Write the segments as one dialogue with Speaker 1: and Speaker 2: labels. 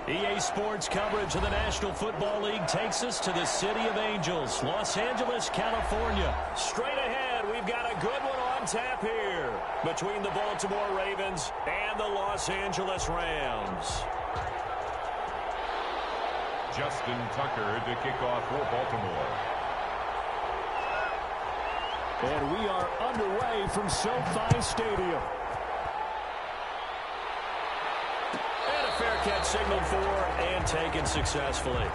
Speaker 1: EA Sports coverage of the National Football League takes us to the City of Angels, Los Angeles, California. Straight ahead, we've got a good one on tap here between the Baltimore Ravens and the Los Angeles Rams.
Speaker 2: Justin Tucker to kick off for Baltimore.
Speaker 1: And we are underway from SoFi Stadium. And a fair catch signaled for and taken successfully.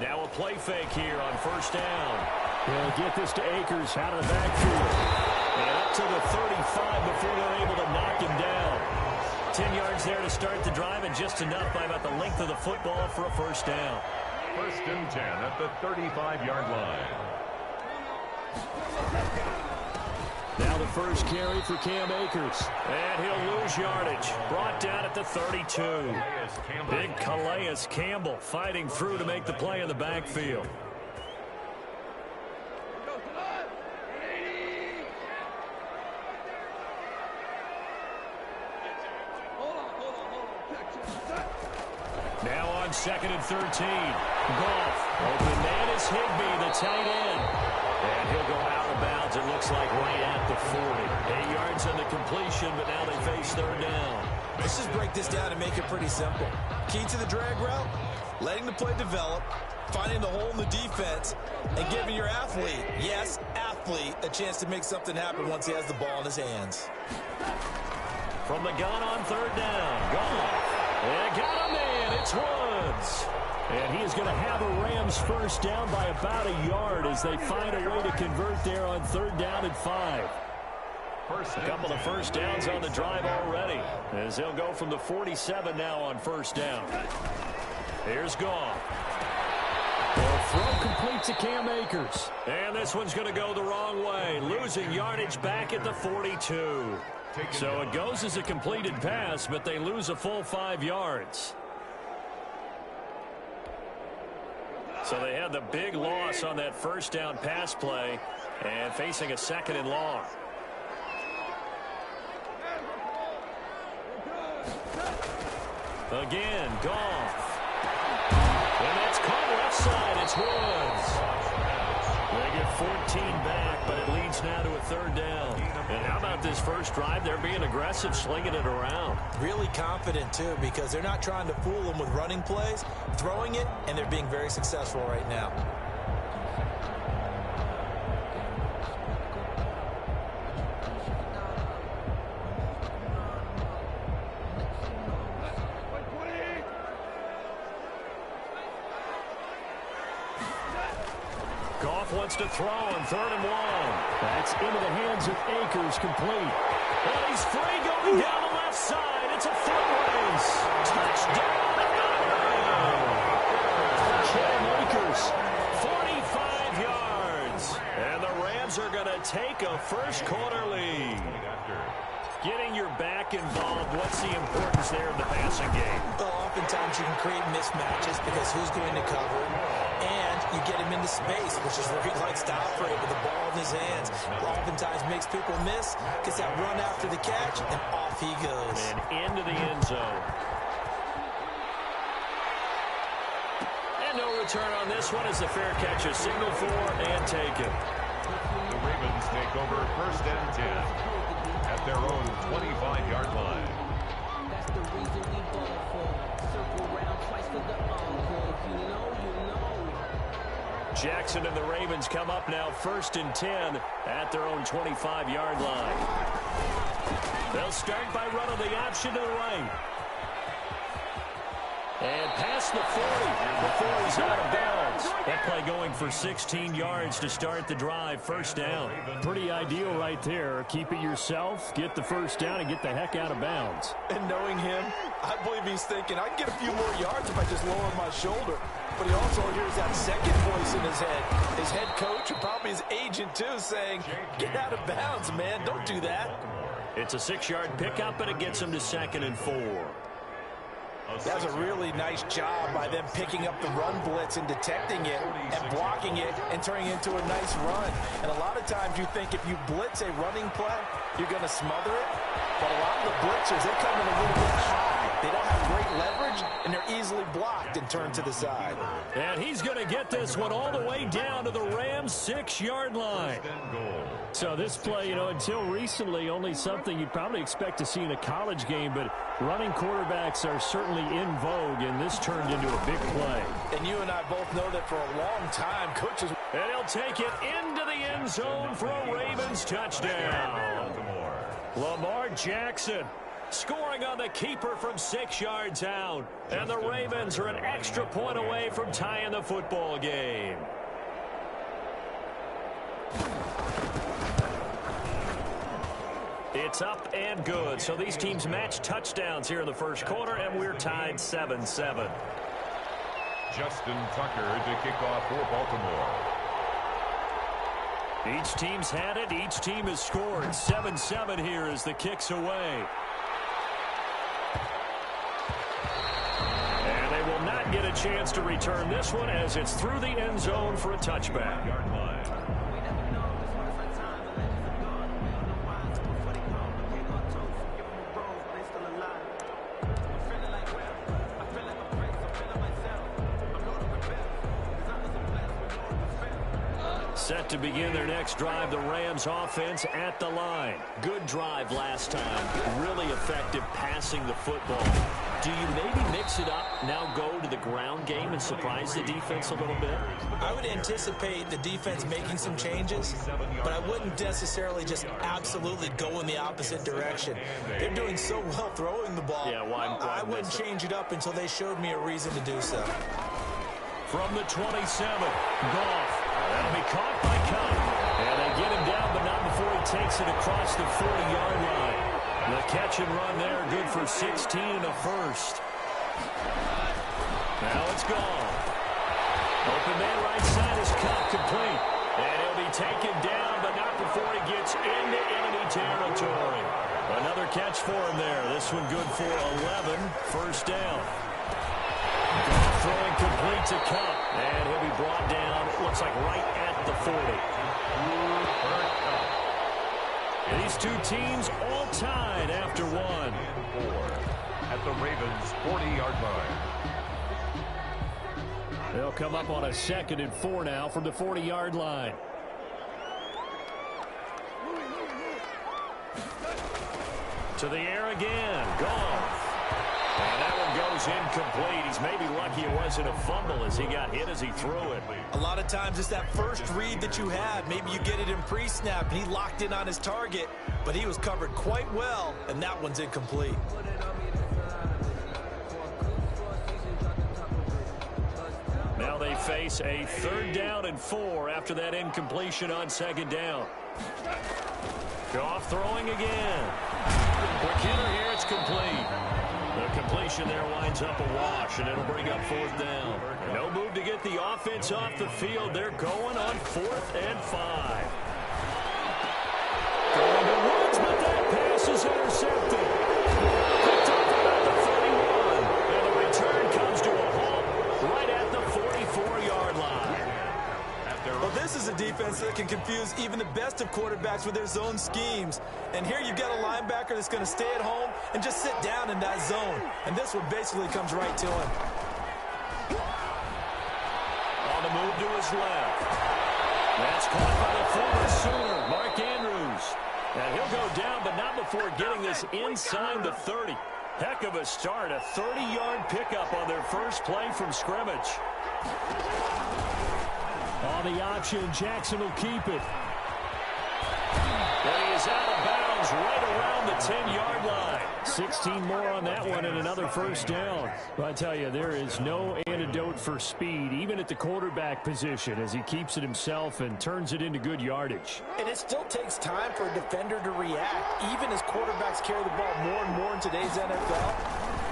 Speaker 1: Now a play fake here on first down. They'll get this to Akers out of the backfield. And up to the 35 before they're able to knock him down. 10 yards there to start the drive, and just enough by about the length of the football for a first down.
Speaker 2: First and 10 at the 35-yard line.
Speaker 1: Now the first carry for Cam Akers. And he'll lose yardage. Brought down at the 32. Big Calais Campbell fighting through to make the play in the backfield. Now on 2nd and 13. Goff. Open man is Higbee, the tight end. And he'll go out of bounds, it looks like, right at the 40. 8 yards on the completion, but now they face third down.
Speaker 3: Let's just break this down and make it pretty simple. Key to the drag route, letting the play develop, finding the hole in the defense, and giving your athlete, yes, athlete, a chance to make something happen once he has the ball in his hands.
Speaker 1: From the gun on third down, Goff. And got a man, it's Woods. And he is going to have a Rams first down by about a yard as they find a way to convert there on third down and 5. A couple of first downs on the drive already as they'll go from the 47 now on first down. Here's Goff. The throw complete to Cam Akers. And this one's going to go the wrong way, losing yardage back at the 42. So it goes as a completed pass, but they lose a full 5 yards. So they had the big loss on that first down pass play and facing a 2nd and long. Again, Goff. And that's caught left side. It's Woods. They get 14 back, but it leads now to a third down. And how about this first drive? They're being aggressive, slinging it around.
Speaker 3: Really confident, too, because they're not trying to fool them with running plays, throwing it, and they're being very successful right now.
Speaker 1: Goff wants to throw on 3rd and 1. That's into the hands of Akers, complete. And he's free going down the left side. It's a foot race. Touchdown! Cam Akers, 45 yards. And the Rams are going to take a first quarter lead. Getting your back involved, what's the importance there in the passing game?
Speaker 3: Well, oftentimes you can create mismatches because who's going to cover, and you get him into space, which is where he likes to operate with the ball in his hands. Oftentimes makes people miss, gets that run after the catch, and off he goes.
Speaker 1: And into the end zone. And no return on this one as the fair catch is signaled for and taken.
Speaker 2: The Ravens take over 1st and 10 at their own 25-yard line.
Speaker 4: That's the reason we ball for. Circle round twice for the encore. If you know, you know.
Speaker 1: Jackson and the Ravens come up now 1st and 10 at their own 25-yard line. They'll start by running the option to the right. And past the 40 before he's out of bounds. That play going for 16 yards to start the drive. First down. Pretty ideal right there. Keep it yourself, get the first down, and get the heck out of bounds.
Speaker 3: And knowing him, I believe he's thinking, I can get a few more yards if I just lower my shoulder. But he also hears that second voice in his head. His head coach, and probably his agent too, saying, get out of bounds, man. Don't do that.
Speaker 1: It's a 6-yard pickup, and it gets him to 2nd and 4.
Speaker 3: That's a really nice job by them picking up the run blitz and detecting it and blocking it and turning it into a nice run. And a lot of times you think if you blitz a running play, you're going to smother it. But a lot of the blitzers, they come in a little bit high. They don't have great leverage, and they're easily blocked and turned to the side.
Speaker 1: And he's going to get this one all the way down to the Rams' 6-yard line. So this play, until recently, only something you'd probably expect to see in a college game, but running quarterbacks are certainly in vogue, and this turned into a big play.
Speaker 3: And you and I both know that for a long time, coaches...
Speaker 1: And he'll take it into the end zone for a Ravens touchdown. Lamar Jackson scoring on the keeper from 6 yards out. And the Ravens are an extra point away from tying the football game. It's up and good. So these teams match touchdowns here in the first quarter, and we're tied 7-7.
Speaker 2: Justin Tucker to kick off for Baltimore.
Speaker 1: Each team's had it. Each team has scored. 7-7 here as the kick's away. And they will not get a chance to return this one as it's through the end zone for a touchback. Set to begin their next drive, the Rams offense at the line. Good drive last time. Really effective passing the football. Do you maybe mix it up, now go to the ground game and surprise the defense a little bit?
Speaker 3: I would anticipate the defense making some changes, but I wouldn't necessarily just absolutely go in the opposite direction. They're doing so well throwing the ball.
Speaker 1: Yeah, why
Speaker 3: I wouldn't change it up until they showed me a reason to do so.
Speaker 1: From the 27, Goff. That'll be caught by Cup. And they get him down, but not before he takes it across the 40-yard line. The catch and run there, good for 16 and a first. Now it's gone. Open man right side is Cup, complete. And he'll be taken down, but not before he gets into enemy territory. Another catch for him there. This one good for 11, first down. Throwing complete to Cup, and he'll be brought down, it looks like right at the 40. These two teams all tied after one.
Speaker 2: At the Ravens' 40-yard line.
Speaker 1: They'll come up on a 2nd and 4 now from the 40-yard line. To the air again, Goff. And that one goes incomplete. He's maybe lucky it wasn't a fumble as he got hit as he threw it.
Speaker 3: A lot of times it's that first read that you have. Maybe you get it in pre-snap, and he locked in on his target, but he was covered quite well, and that one's incomplete.
Speaker 1: Now they face a 3rd down and 4 after that incompletion on 2nd down. Goff throwing again. Quick hitter here, it's complete. The completion there winds up a wash, and it'll bring up 4th down. No move to get the offense off the field. They're going on 4th and 5. Going to Woods, but that pass is intercepted. Picked up about the 31, and the return comes to a halt right at the 44-yard line.
Speaker 3: Well, this is a defense that can confuse even the best of quarterbacks with their zone schemes. And here you've got a linebacker that's going to stay at home and just sit down in that zone. And this one basically comes right to him.
Speaker 1: On the move to his left. That's caught by the former Sooner, Mark Andrews. And he'll go down, but not before getting this inside the 30. Heck of a start, a 30-yard pickup on their first play from scrimmage. On the option, Jackson will keep it. And he is out of bounds Ravens right around the 10-yard line. 16 more on that one and another first down. But I tell you, there is no antidote for speed, even at the quarterback position, as he keeps it himself and turns it into good yardage.
Speaker 3: And it still takes time for a defender to react. Even as quarterbacks carry the ball more and more in today's NFL,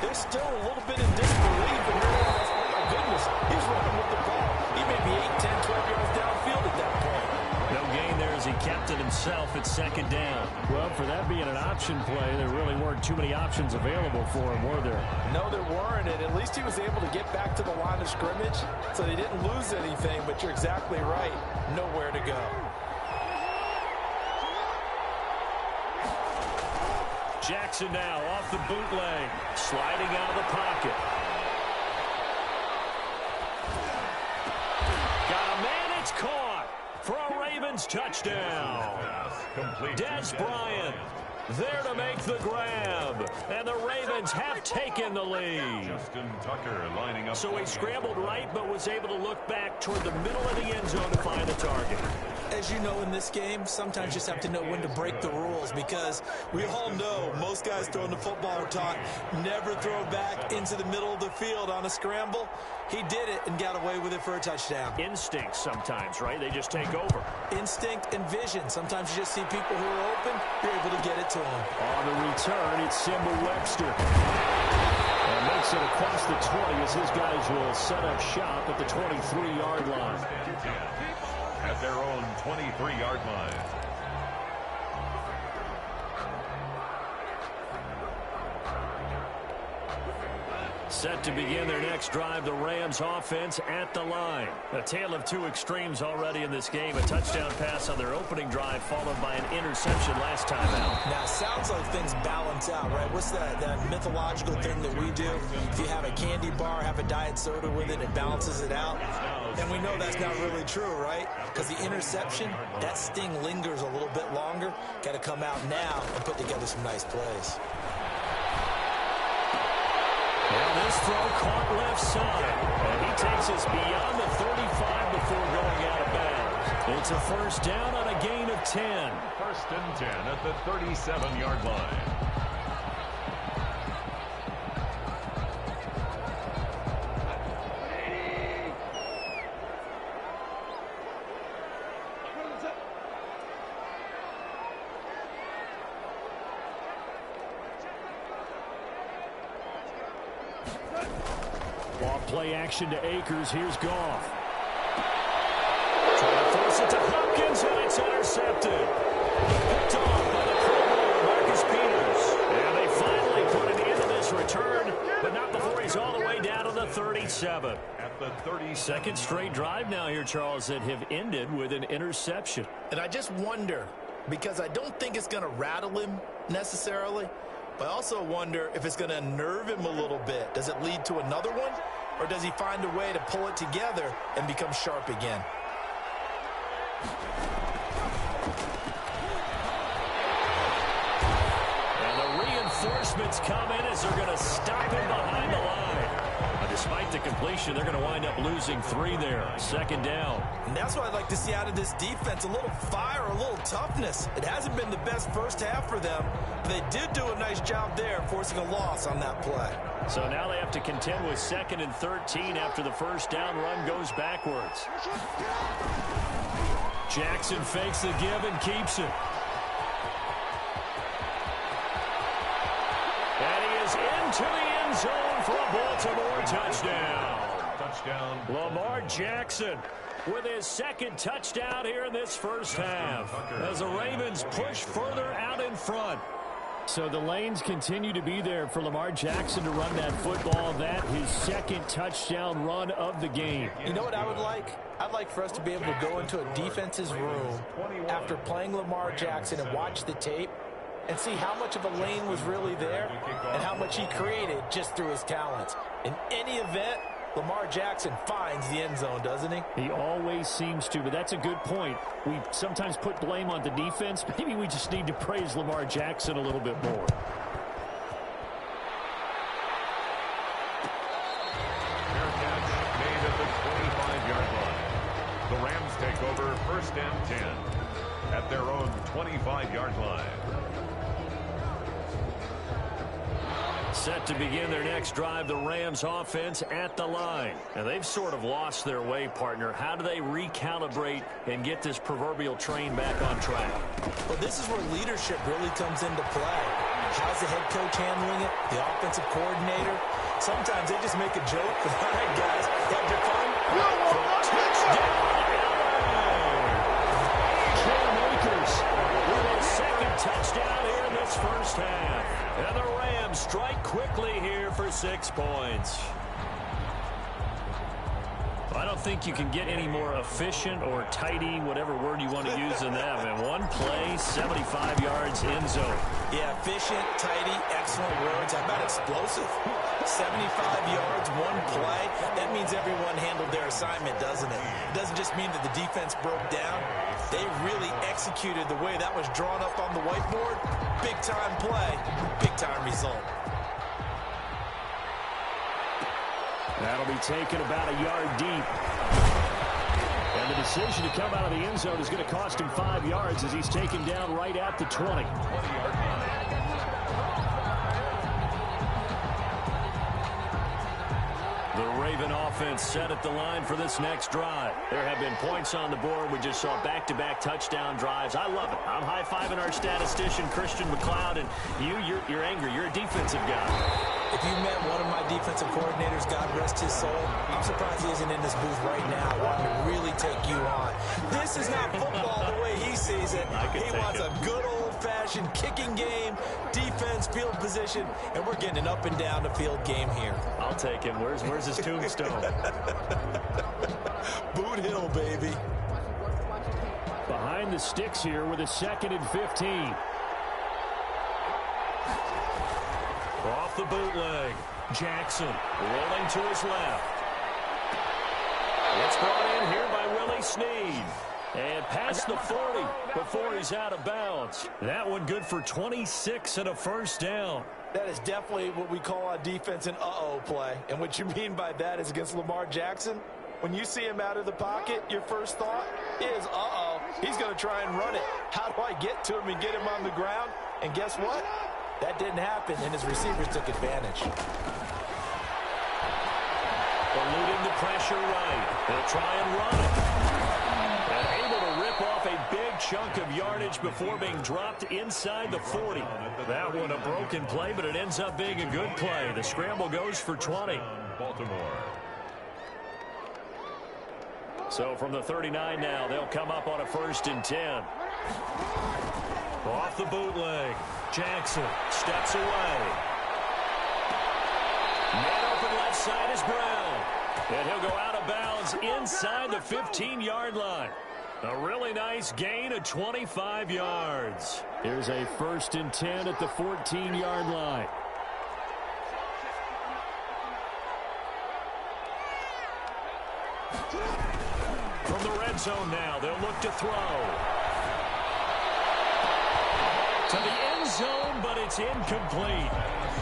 Speaker 3: there's still a little bit of disbelief and realize, oh my goodness, he's running with the ball. He may be 8, 10, 12 yards downfield at that point.
Speaker 1: No gain there as he kept it himself at second down. Well, for that being an option play, there really weren't too many options available for him, were there?
Speaker 3: No, there weren't, and at least he was able to get back to the line of scrimmage, so they didn't lose anything, but you're exactly right. Nowhere to go.
Speaker 1: Jackson now off the bootleg, sliding out of the pocket. Got a man, it's caught for a Ravens touchdown. Des Bryant there to make the grab, and the Ravens have taken the lead.
Speaker 2: Justin Tucker lining up.
Speaker 1: So he scrambled right, but was able to look back toward the middle of the end zone to find the target.
Speaker 3: As you know, in this game, sometimes you just have to know when to break the rules, because we all know most guys throwing the football are taught never throw back into the middle of the field on a scramble. He did it and got away with it for a touchdown.
Speaker 1: Instinct sometimes, right? They just take over.
Speaker 3: Instinct and vision. Sometimes you just see people who are open, you're able to get it to them.
Speaker 1: On the return, it's Simba Webster. And makes it across the 20 as his guys will set up shop at the 23-yard line.
Speaker 2: At their own 23-yard line.
Speaker 1: Set to begin their next drive, the Rams offense at the line. A tale of two extremes already in this game. A touchdown pass on their opening drive followed by an interception last time out.
Speaker 3: Now, it sounds like things balance out, right? What's that mythological thing that we do? If you have a candy bar, have a diet soda with it, it balances it out. And we know that's not really true, right? Because the interception, that sting lingers a little bit longer. Got to come out now and put together some nice plays.
Speaker 1: And this throw caught left side. And he takes us beyond the 35 before going out of bounds. It's a first down on a gain of 10.
Speaker 2: First and 10 at the 37-yard line.
Speaker 1: Play action to Akers. Here's Goff. Trying to force it to Hopkins, and it's intercepted. Picked off by the Pro Bowler, Marcus Peters. And they finally put an end to this return, but not before he's all the way down to the 37.
Speaker 2: At the
Speaker 1: 32nd straight drive now here, Charles, that have ended with an interception.
Speaker 3: And I just wonder, because I don't think it's going to rattle him necessarily, but I also wonder if it's going to unnerve him a little bit. Does it lead to another one? Or does he find a way to pull it together and become sharp again?
Speaker 1: And the reinforcements come in as they're going to stop him behind the line. But despite the completion, they're going to wind up losing 3 there. Second down.
Speaker 3: And that's what I'd like to see out of this defense. A little fire, a little toughness. It hasn't been the best first half for them. But they did do a nice job there, forcing a loss on that play.
Speaker 1: So now they have to contend with 2nd and 13 after the first down run goes backwards. Jackson fakes the give and keeps it. And he is into the end zone for a Baltimore touchdown. Lamar Jackson with his 2nd touchdown here in this first half as the Ravens push further out in front. So the lanes continue to be there for Lamar Jackson to run that football. That his 2nd touchdown run of the game.
Speaker 3: You know what I would like? I'd like for us to be able to go into a defense's room after playing Lamar Jackson and watch the tape and see how much of a lane was really there and how much he created just through his talents. In any event, Lamar Jackson finds the end zone, doesn't he?
Speaker 1: He always seems to, but that's a good point. We sometimes put blame on the defense. Maybe we just need to praise Lamar Jackson a little bit more.
Speaker 2: Fair catch made at the 25-yard line. The Rams take over first and 10. at their own 25-yard line.
Speaker 1: Set to begin their next drive, the Rams offense at the line. Now, they've sort of lost their way, partner. How do they recalibrate and get this proverbial train back on track?
Speaker 3: Well, this is where leadership really comes into play. How's the head coach handling it? The offensive coordinator? Sometimes they just make a joke. All right, guys, have your fun.
Speaker 1: Second touchdown here in this first half. And the Rams strike quickly here for 6 points. I don't think you can get any more efficient or tidy, whatever word you want to use in that. Man, one play, 75 yards, end zone.
Speaker 3: Yeah, efficient, tidy, excellent words. How about explosive? 75 yards, one play. That means everyone handled their assignment, doesn't it? It doesn't just mean that the defense broke down. They really executed the way that was drawn up on the whiteboard. Big-time play, big-time result.
Speaker 1: That'll be taken about a yard deep. And the decision to come out of the end zone is going to cost him 5 yards as he's taken down right at the 20. The Raven offense set at the line for this next drive. There have been points on the board. We just saw back-to-back touchdown drives. I love it. I'm high-fiving our statistician, Christian McLeod, and you're angry. You're a defensive guy.
Speaker 3: If you met one of my defensive coordinators, God rest his soul, I'm surprised he isn't in this booth right now wanting to really take you on. This is not football the way he sees it. He wants a good old-fashioned kicking game, defense, field position, and we're getting an up-and-down-the-field game here.
Speaker 1: I'll take him. Where's his tombstone?
Speaker 3: Boot Hill, baby.
Speaker 1: Behind the sticks here with a 2nd and 15. Off the bootleg. Jackson rolling to his left. It's brought in here by Willie Snead. And past the 40 before he's out of bounds. That one good for 26 and a first down.
Speaker 3: That is definitely what we call on defense an uh-oh play. And what you mean by that is against Lamar Jackson, when you see him out of the pocket, your first thought is, uh-oh, he's going to try and run it. How do I get to him and get him on the ground? And guess what? That didn't happen, and his receivers took advantage.
Speaker 1: Eluding the pressure right. They'll try and run it. And able to rip off a big chunk of yardage before being dropped inside the 40. That one a broken play, but it ends up being a good play. The scramble goes for 20.
Speaker 2: Baltimore.
Speaker 1: So from the 39 now, they'll come up on a 1st and 10. Off the bootleg. Jackson steps away. Man open left side is Brown. And he'll go out of bounds inside the 15-yard line. A really nice gain of 25 yards. Here's a 1st and 10 at the 14-yard line. From the red zone now, they'll look to throw. To the end zone, but it's incomplete.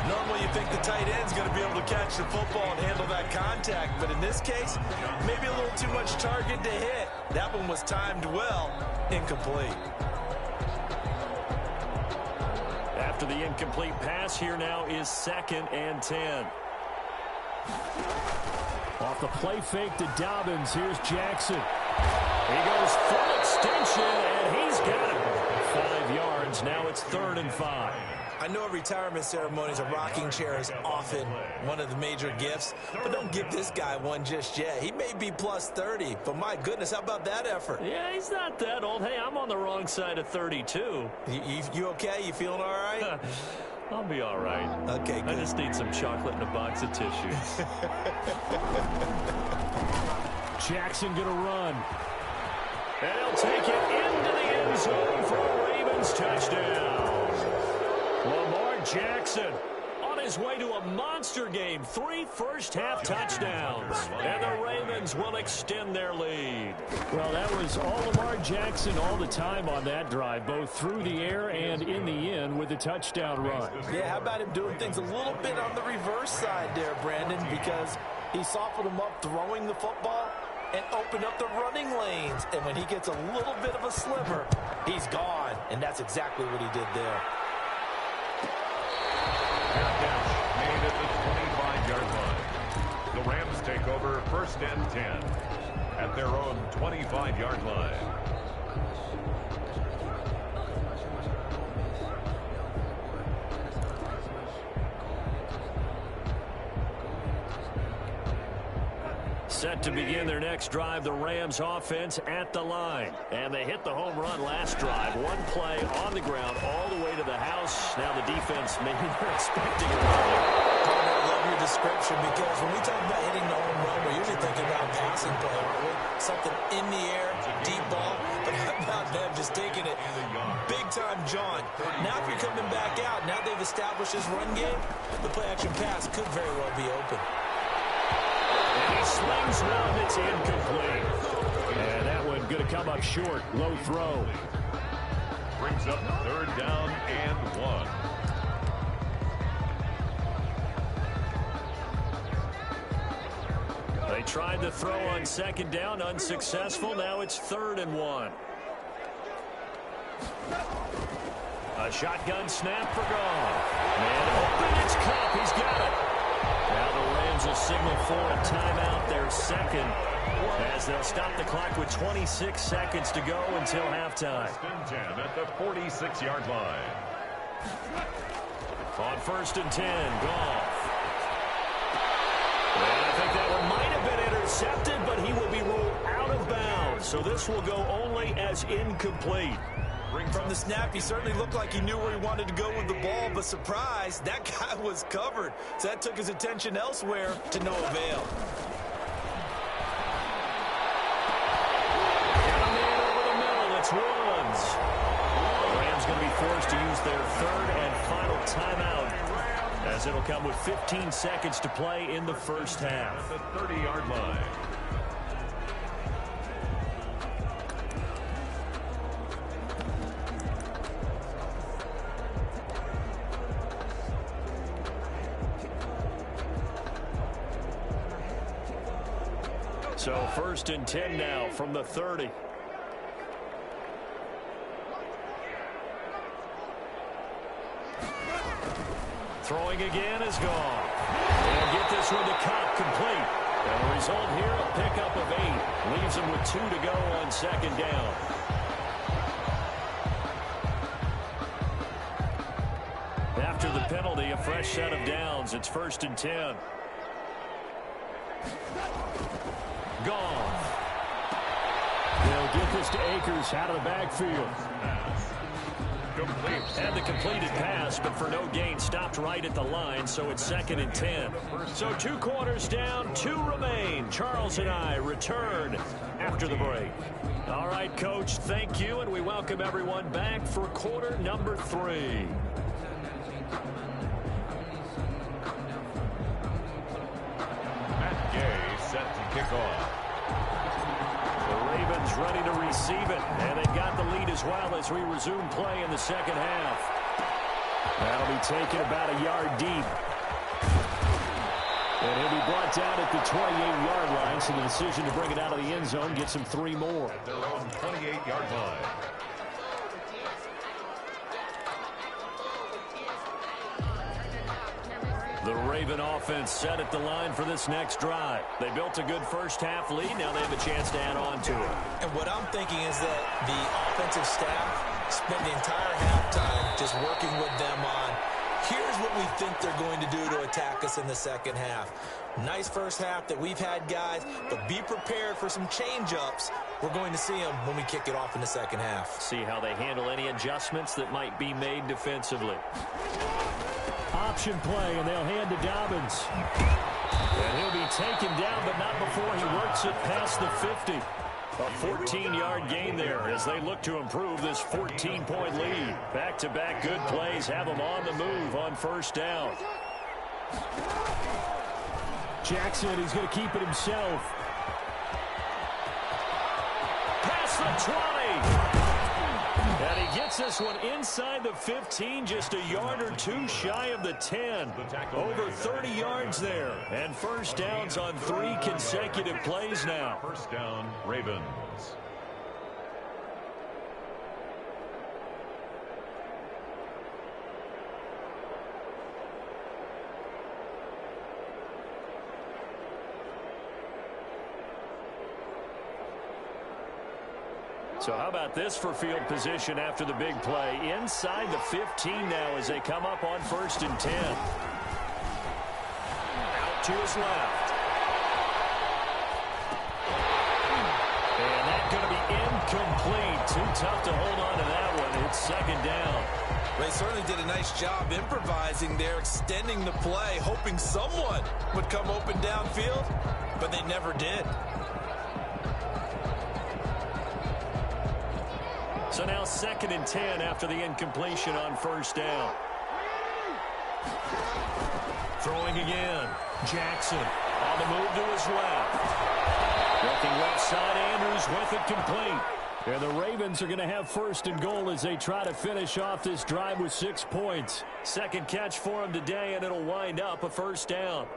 Speaker 3: Normally you think the tight end's going to be able to catch the football and handle that contact, but in this case, maybe a little too much target to hit. That one was timed well, incomplete.
Speaker 1: After the incomplete pass, here now is 2nd and 10. Off the play fake to Dobbins, here's Jackson. He goes full extension, and he's got it. 5 yards, now it's 3rd and 5.
Speaker 3: I know at retirement ceremonies, a rocking chair is often one of the major gifts, but don't give this guy one just yet. He may be plus 30, but my goodness, how about that effort?
Speaker 1: Yeah, he's not that old. Hey, I'm on the wrong side of 32.
Speaker 3: You okay? You feeling all right?
Speaker 1: I'll be all right.
Speaker 3: Okay, good.
Speaker 1: I just need some chocolate and a box of tissues. Jackson going to run. And he'll take it into the end zone for a Ravens touchdown. Lamar Jackson on his way to a monster game. 3 first-half touchdowns. And the Ravens will extend their lead. Well, that was all Lamar Jackson all the time on that drive, both through the air and in the end with a touchdown run.
Speaker 3: Yeah, how about him doing things a little bit on the reverse side there, Brandon, because he softened him up throwing the football, and open up the running lanes. And when he gets a little bit of a sliver, he's gone. And that's exactly what he did there.
Speaker 2: Catch made at the 25-yard line. The Rams take over 1st and 10 at their own 25-yard line.
Speaker 1: Set to begin their next drive, the Rams offense at the line. And they hit the home run last drive. One play on the ground all the way to the house. Now the defense, maybe they're expecting a rally.
Speaker 3: I love your description, because when we talk about hitting the home run, we're usually thinking about passing play, aren't we? Something in the air, deep ball. But how about them just taking it big time, John? Now if you're coming back out, now they've established this run game, the play-action pass could very well be open.
Speaker 1: And he slings one. It's incomplete. And that one going to come up short. Low throw.
Speaker 2: Brings up 3rd down and 1.
Speaker 1: They tried the throw on 2nd down. Unsuccessful. Now it's 3rd and 1. A shotgun snap for Goff. And open. It's Cup. He's got it. Now the Rams will signal for a timeout, their second, as they'll stop the clock with 26 seconds to go until halftime.
Speaker 2: 10 at the 46-yard line.
Speaker 1: On 1st and 10, Goff. And I think that one might have been intercepted, but he will be ruled out of bounds. So this will go only as incomplete.
Speaker 3: From the snap, he certainly looked like he knew where he wanted to go with the ball, but surprise, that guy was covered. So that took his attention elsewhere to no avail.
Speaker 1: Got a man over the middle. It's Woods. The Rams going to be forced to use their 3rd and final timeout, as it'll come with 15 seconds to play in the first half.
Speaker 2: At the 30-yard line.
Speaker 1: So 1st and 10 now from the 30. Throwing again is gone. And get this one to Cup, complete. And the result here, a pickup of 8. Leaves him with 2 to go on 2nd down. After the penalty, a fresh set of downs. It's 1st and 10. Goff. They'll get this to Akers out of the backfield.
Speaker 2: Complete.
Speaker 1: Had the completed pass, but for no gain, stopped right at the line, so it's 2nd and 10. So 2 quarters down, 2 remain. Charles and I return after the break. All right, Coach, thank you, and we welcome everyone back for quarter number 3.
Speaker 2: Set to kick off.
Speaker 1: The Ravens ready to receive it, and they've got the lead as well as we resume play in the second half. That'll be taken about a yard deep. And he'll be brought down at the 28-yard line, so the decision to bring it out of the end zone gets him 3 more.
Speaker 2: At their own 28-yard line.
Speaker 1: The Raven offense set at the line for this next drive. They built a good first half lead. Now they have a chance to add on to it.
Speaker 3: And what I'm thinking is that the offensive staff spent the entire halftime just working with them on, here's what we think they're going to do to attack us in the second half. Nice first half that we've had, guys, but be prepared for some change-ups. We're going to see them when we kick it off in the second half.
Speaker 1: See how they handle any adjustments that might be made defensively. Option play, and they'll hand to Dobbins. And he'll be taken down, but not before he works it past the 50. A 14-yard gain there as they look to improve this 14-point lead. Back-to-back good plays have them on the move on first down. Jackson, he's going to keep it himself. Past the 20. And he Gets this one inside the 15, just a yard or two shy of the 10. Over 30 yards there. And first downs on 3 consecutive plays now.
Speaker 2: First down, Ravens.
Speaker 1: So how about this for field position after the big play? Inside the 15 now as they come up on 1st and 10. Out to his left. And that's going to be incomplete. Too tough to hold on to that one. It's 2nd down.
Speaker 3: They certainly did a nice job improvising there, extending the play, hoping someone would come open downfield, but they never did.
Speaker 1: So now 2nd and 10 after the incompletion on 1st down. Throwing again. Jackson on the move to his left. Looking left side, Andrews with it complete. And the Ravens are going to have 1st and goal as they try to finish off this drive with 6 points. Second catch for them today, and it'll wind up a 1st down.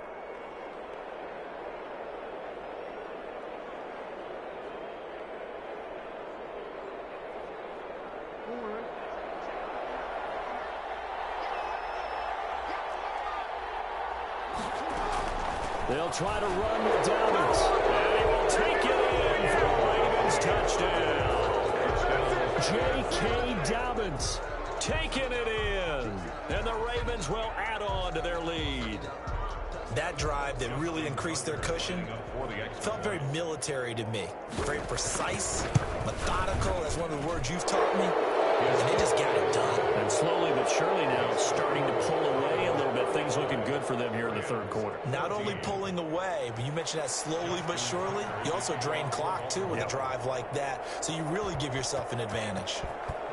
Speaker 1: They'll try to run with Dobbins. And he will take it in for a Ravens touchdown. J.K. Dobbins taking it in. And the Ravens will add on to their lead.
Speaker 3: That drive that really increased their cushion felt very military to me. Very precise, methodical. That's one of the words you've taught me. And they just got it done.
Speaker 1: And slowly but surely now starting to pull away a little bit. Things looking good for them here in the 3rd quarter.
Speaker 3: Not only pulling away, but you mentioned that slowly but surely. You also drain clock, too, with a drive like that. So you really give yourself an advantage.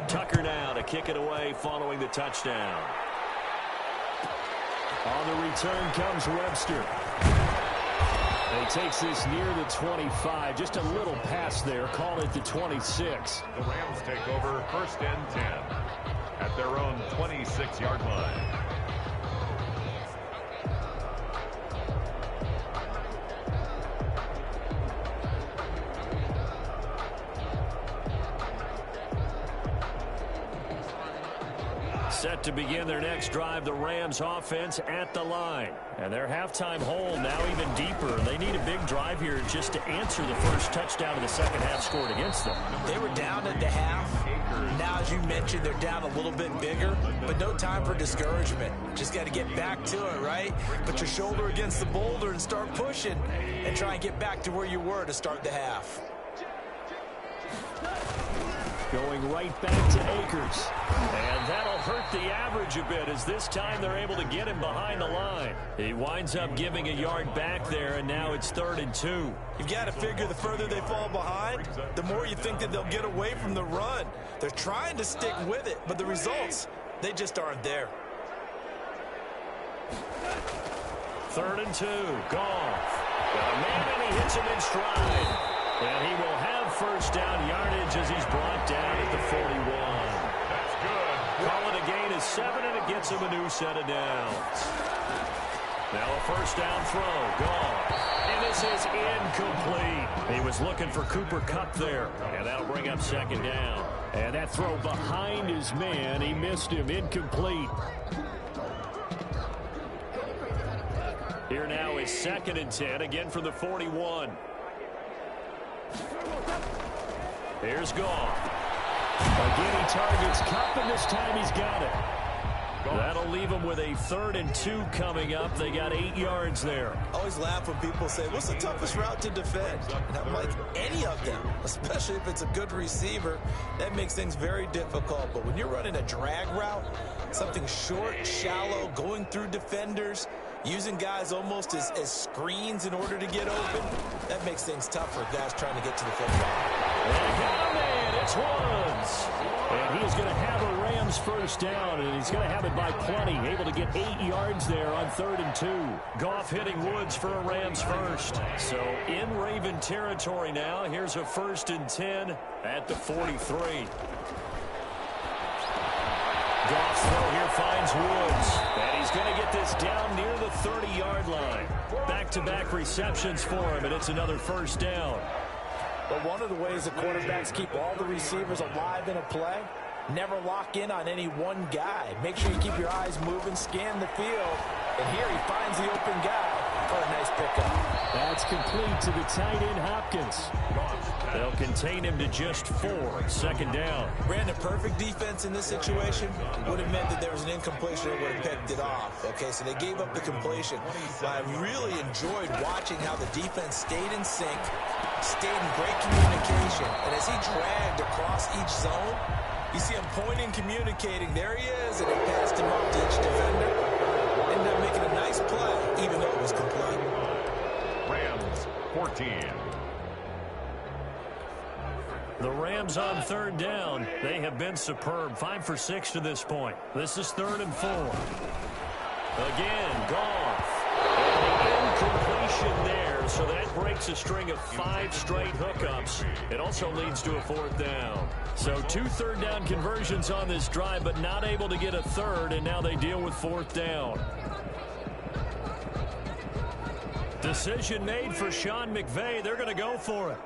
Speaker 1: Tucker now to kick it away following the touchdown. On the return comes Webster. He takes this near the 25. Just a little pass there. Call it the 26.
Speaker 2: The Rams take over 1st and 10 at their own 26-yard line.
Speaker 1: Set to begin their next drive, the Rams offense at the line. And their halftime hole now even deeper. They need a big drive here just to answer the first touchdown of the 2nd half scored against them.
Speaker 3: They were down at the half. Now, as you mentioned, they're down a little bit bigger, but no time for discouragement. Just got to get back to it, right? Put your shoulder against the boulder and start pushing and try and get back to where you were to start the half.
Speaker 1: Going right back to Akers. And that'll hurt the average a bit as this time they're able to get him behind the line. He winds up giving a yard back there, and now it's 3rd and 2.
Speaker 3: You've got to figure the further they fall behind, the more you think that they'll get away from the run. They're trying to stick with it, but the results, they just aren't there.
Speaker 1: 3rd and 2. Goff. Got a man, and he hits him in stride. And he will have 1st down yardage as he's brought down at the 41.
Speaker 2: That's good.
Speaker 1: Call it a gain of 7, and it gets him a new set of downs. Now a 1st down throw. Goff. And this is incomplete. He was looking for Cooper Kupp there. And that'll bring up 2nd down. And that throw behind his man. He missed him. Incomplete. Here now is 2nd and 10. Again from the 41. Here's Goff. Again, he targets Kupp, and this time he's got it. That'll leave them with a 3rd and 2 coming up. They got 8 yards there.
Speaker 3: I always laugh when people say, what's the toughest route to defend? And I'm like, any of them, especially if it's a good receiver. That makes things very difficult. But when you're running a drag route, something short, shallow, going through defenders, using guys almost as screens in order to get open, that makes things tough for guys trying to get to the football.
Speaker 1: They got a man. It's Woods. And he's going to have a Rams 1st down, and he's going to have it by plenty. Able to get 8 yards there on 3rd and 2. Goff hitting Woods for a Rams 1st. So in Raven territory now. Here's a 1st and 10 at the 43. Goff's throw here finds Woods. And he's going to get this down near the 30-yard line. Back-to-back receptions for him, and it's another first down.
Speaker 3: But one of the ways the quarterbacks keep all the receivers alive in a play, never lock in on any one guy. Make sure you keep your eyes moving, scan the field. And here he finds the open guy for a nice pickup.
Speaker 1: That's complete to the tight end, Hopkins. They'll contain him to just 4. Second down.
Speaker 3: Brandon, perfect defense in this situation would have meant that there was an incompletion that would have picked it off. Okay, so they gave up the completion. But I really enjoyed watching how the defense stayed in sync, stayed in great communication. And as he dragged across each zone, you see him pointing, communicating. There he is, and he passed him off to each defender. Ended up making a nice play, even though it was complete.
Speaker 2: Rams, 14.
Speaker 1: The Rams on third down. They have been superb. 5 for 6 to this point. This is 3rd and 4. Again, Goff. Incompletion there, so that breaks a string of 5 straight hookups. It also leads to a 4th down. So 2 third down conversions on this drive, but not able to get a third, and now they deal with 4th down. Decision made for Sean McVay. They're going to go for it.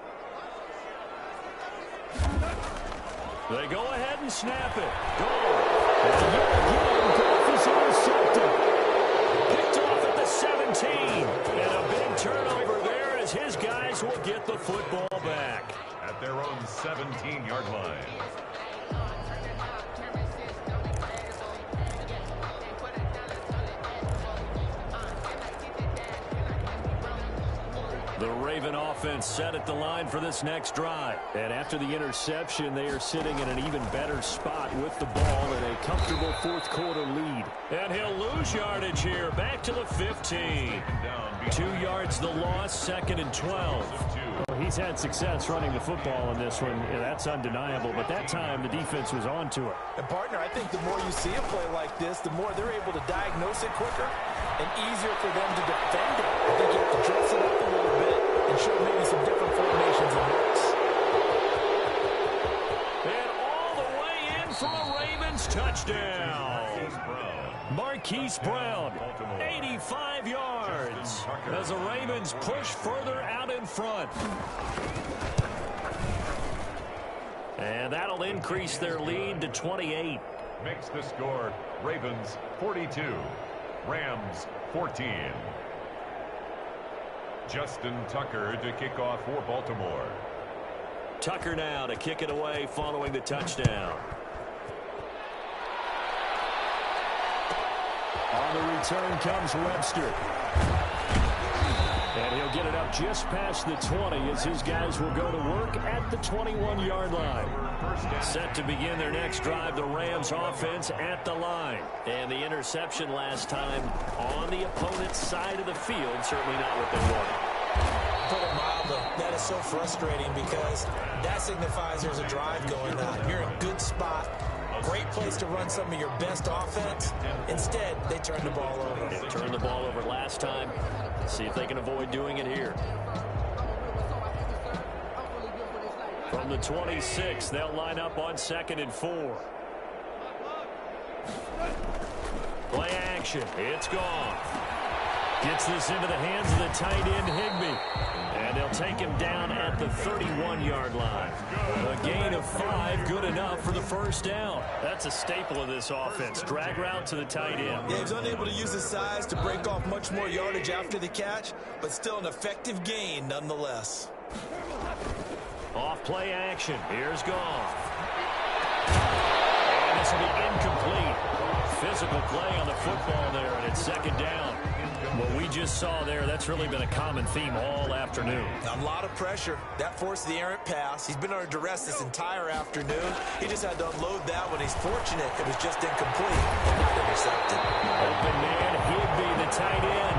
Speaker 1: They go ahead and snap it. Goff is intercepted. Picked off at the 17. And a big turnover there as his guys will get the football back.
Speaker 2: At their own 17-yard line.
Speaker 1: The Raven offense set at the line for this next drive. And after the interception, they are sitting in an even better spot with the ball in a comfortable 4th quarter lead. And he'll lose yardage here. Back to the 15. 2 yards the loss, 2nd and 12. Well, he's had success running the football in this one. Yeah, that's undeniable. But that time, the defense was onto it.
Speaker 3: And, partner, I think the more you see a play like this, the more they're able to diagnose it quicker and easier for them to defend it. I think you have to dress it up a little bit and show maybe some different formations and looks.
Speaker 1: And all the way in for a Ravens touchdown. Marquise Brown, 85 yards, as the Ravens push further out in front. And that'll increase their lead to 28.
Speaker 2: Makes the score Ravens 42, Rams 14. Justin Tucker to kick off for Baltimore.
Speaker 1: Tucker now to kick it away following the touchdown. On the return comes Webster. And he'll get it up just past the 20 as his guys will go to work at the 21-yard line. Set to begin their next drive, the Rams offense at the line. And the interception last time on the opponent's side of the field, certainly not what they wanted.
Speaker 3: Put it mildly, that is so frustrating because that signifies there's a drive going on. You're in a good spot. Great place to run some of your best offense. Instead, they turned the ball over.
Speaker 1: They turned the ball over last time. See if they can avoid doing it here. From the 26, they'll line up on 2nd and 4. Play action. It's gone. Gets this into the hands of the tight end, Higbee. And they'll take him down at the 31-yard line. A gain of 5, good enough for the first down. That's a staple of this offense. Drag route to the tight end.
Speaker 3: Yeah, he's unable to use his size to break off much more yardage after the catch, but still an effective gain nonetheless.
Speaker 1: Off play action. Here's Goff. And this will be incomplete. Physical play on the football there, and it's 2nd down. What we just saw there, that's really been a common theme all afternoon.
Speaker 3: A lot of pressure. That forced the errant pass. He's been under duress this entire afternoon. He just had to unload that one. He's fortunate it was just incomplete and not intercepted.
Speaker 1: Open man, Higbee, the tight end.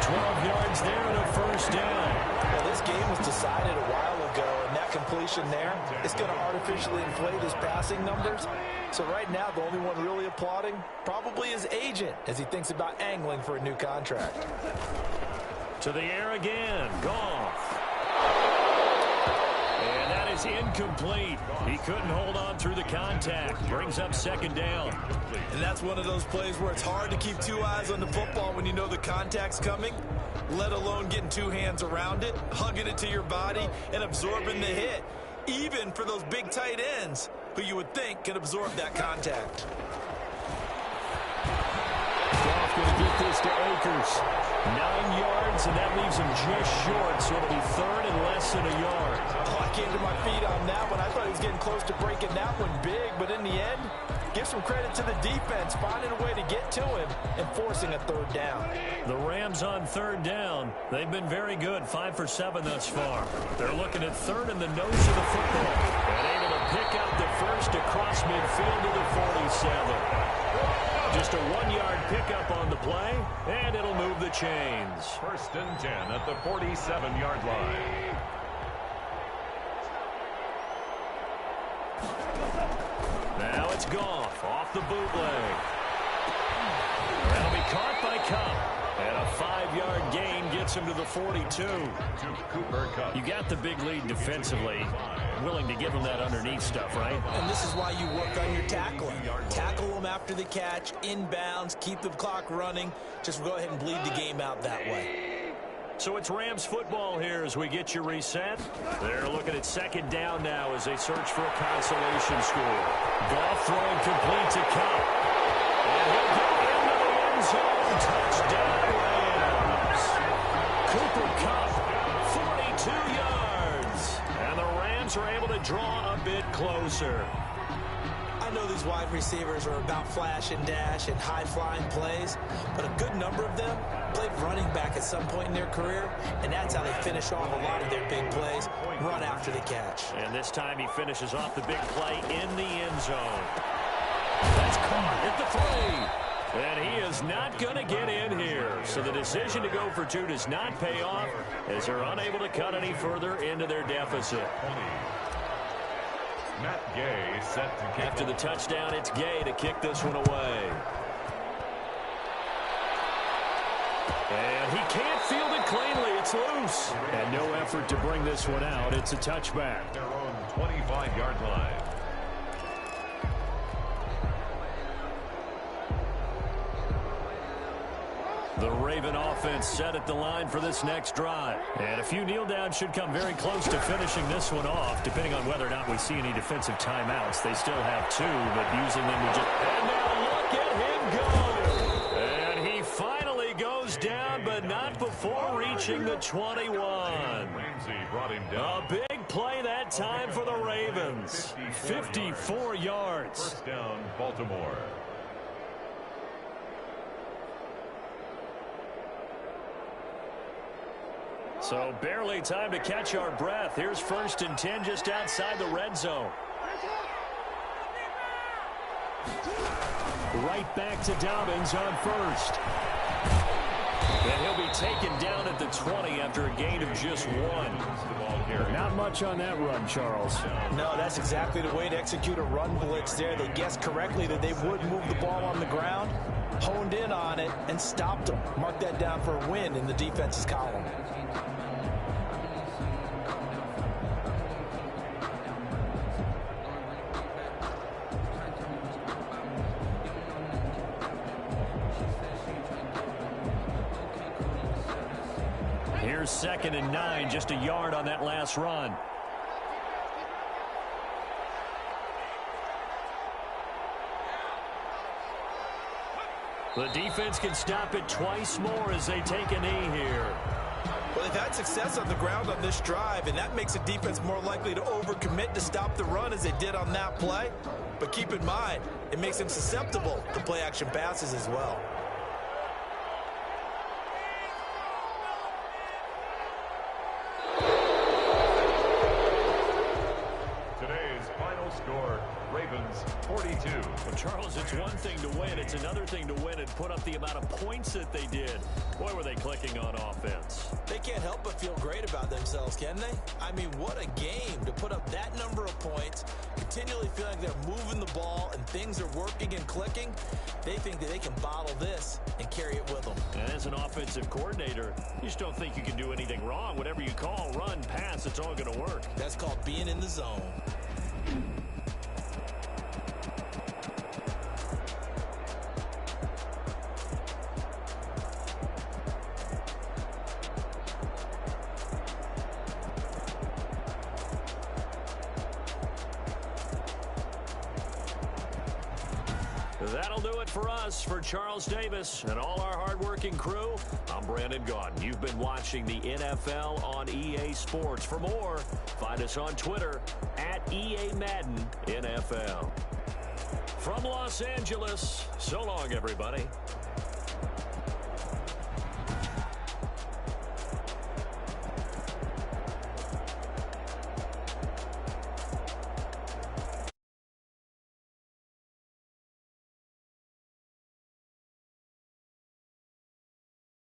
Speaker 1: 12 yards there and a first down.
Speaker 3: Well, this game was decided a while ago, and that completion there is going to artificially inflate his passing numbers. So right now, the only one really applauding probably his agent as he thinks about angling for a new contract.
Speaker 1: To the air again, Goff. And that is incomplete. He couldn't hold on through the contact. Brings up second down.
Speaker 3: And that's one of those plays where it's hard to keep two eyes on the football when you know the contact's coming, let alone getting two hands around it, hugging it to your body, and absorbing the hit, even for those big tight ends who you would think can absorb that contact.
Speaker 1: Goff going to get this to Akers. 9 yards, and that leaves him just short, so it'll be third and less than a yard.
Speaker 3: Oh, I came to my feet on that one. I thought he was getting close to breaking that one big, but in the end, give some credit to the defense, finding a way to get to him and forcing a third down.
Speaker 1: The Rams on third down. They've been very good, 5 for 7 thus far. They're looking at third in the nose of the football, and able to pick up the first across midfield to the 47. Just a 1-yard pickup on the play, and it'll move the chains.
Speaker 2: First and 10 at the 47-yard line.
Speaker 1: Now it's Goff off the bootleg. That'll be caught by Cup. And a 5-yard gain gets him to the 42.
Speaker 2: To Cooper Kupp.
Speaker 1: You got the big lead defensively. Willing to give him that underneath stuff, right?
Speaker 3: And this is why you work on your tackling. Tackle them after the catch, inbounds, keep the clock running. Just go ahead and bleed the game out that way.
Speaker 1: So it's Rams football here as we get you reset. They're looking at second down now as they search for a consolation score. Goff throwing complete to Cup. And he'll get into the end zone. Touchdown Rams. Cooper Kupp, 42 yards. And the Rams are able to draw a bit closer.
Speaker 3: I know these wide receivers are about flash and dash and high-flying plays, but a good number of them played running back at some point in their career, and that's how they finish off a lot of their big plays, run after the catch.
Speaker 1: And this time he finishes off the big play in the end zone. That's caught at the 3. And he is not going to get in here. So the decision to go for 2 does not pay off as they're unable to cut any further into their deficit.
Speaker 2: Matt Gay set to kick.
Speaker 1: After the touchdown, it's Gay to kick this one away. And he can't field it cleanly. It's loose. And no effort to bring this one out. It's a touchback.
Speaker 2: Their own 25-yard line.
Speaker 1: The Raven offense set at the line for this next drive. And a few kneel downs should come very close to finishing this one off, depending on whether or not we see any defensive timeouts. They still have 2, but using them to just... And now look at him go! And he finally goes down, but not before reaching the 21.
Speaker 2: Ramsey brought him down.
Speaker 1: A big play that time for the Ravens. 54 yards.
Speaker 2: First down, Baltimore.
Speaker 1: So barely time to catch our breath. Here's first and 10 just outside the red zone. Right back to Dobbins on first. And he'll be taken down at the 20 after a gain of just 1. Not much on that run, Charles.
Speaker 3: No, that's exactly the way to execute a run blitz there. They guessed correctly that they would move the ball on the ground, honed in on it, and stopped them. Mark that down for a win in the defense's column.
Speaker 1: Here's second and 9, just a yard on that last run. The defense can stop it twice more as they take a knee here.
Speaker 3: Well, they've had success on the ground on this drive, and that makes the defense more likely to overcommit to stop the run as they did on that play. But keep in mind, it makes them susceptible to play-action passes as well.
Speaker 2: Score, Ravens 42.
Speaker 1: Well, Charles, it's one thing to win. It's another thing to win and put up the amount of points that they did. Boy, were they clicking on offense.
Speaker 3: They can't help but feel great about themselves, can they? I mean, what a game to put up that number of points, continually feel like they're moving the ball and things are working and clicking, they think that they can bottle this and carry it with them.
Speaker 1: And as an offensive coordinator, you just don't think you can do anything wrong. Whatever you call, run, pass, it's all going to work.
Speaker 3: That's called being in the zone.
Speaker 1: That'll do it for us. For Charles Davis and all our hardworking crew, I'm Brandon Gaudin. You've been watching the NFL on EA Sports. For more, find us on Twitter at EA Madden NFL. From Los Angeles, so long, everybody.